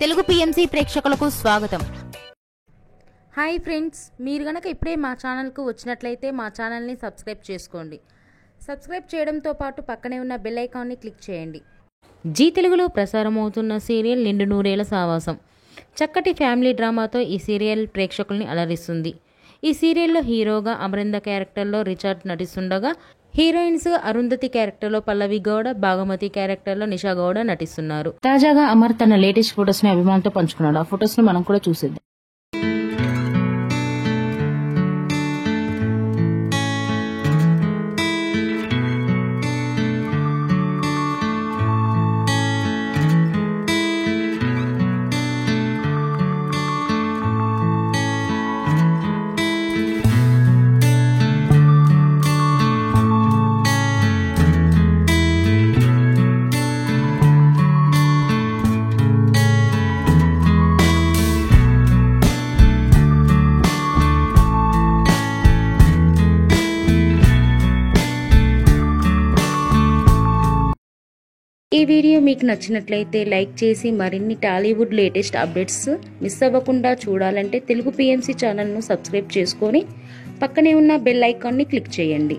Telugu PMC ప్రేక్షకులకు స్వాగతం. Hi friends, మీరు గనక ఇప్పుడే మా ఛానల్కు వచ్చినట్లయితే మా ఛానల్ని సబ్స్క్రైబ్ చేసుకోండి. సబ్స్క్రైబ్ చేయడంతో పాటు పక్కనే ఉన్న బెల్ ఐకాన్ని క్లిక్ చేయండి. జీ తెలుగులో ప్రసారమవుతున్న సీరియల్ నిండు నూరేళ్ల సావాసం చక్కటి ఫ్యామిలీ డ్రామాతో ఈ సీరియల్ ప్రేక్షకుల్ని అలరిస్తుంది. ఈ సీరియల్లో హీరోగా అమరింద క్యారెక్టర్లో రిచార్డ్ నటిస్తుండగా, హీరోయిన్స్ అరుంధతి క్యారెక్టర్లో పల్లవి గౌడ, భాగమతి క్యారెక్టర్లో నిషా గౌడ నటిస్తున్నారు. తాజాగా అమర్ తన లేటెస్ట్ ఫొటోస్ ని అభిమానులతో పంచుకున్నాడు. ఆ ఫొటోస్ ని మనం కూడా చూసేద్దాం. ఈ వీడియో మీకు నచ్చినట్లయితే లైక్ చేసి మరిన్ని టాలీవుడ్ లేటెస్ట్ అప్డేట్స్ మిస్ అవ్వకుండా చూడాలంటే తెలుగు పిఎంసి ఛానల్ను సబ్స్క్రైబ్ చేసుకొని పక్కనే ఉన్న బెల్ ఐకాన్ని క్లిక్ చేయండి.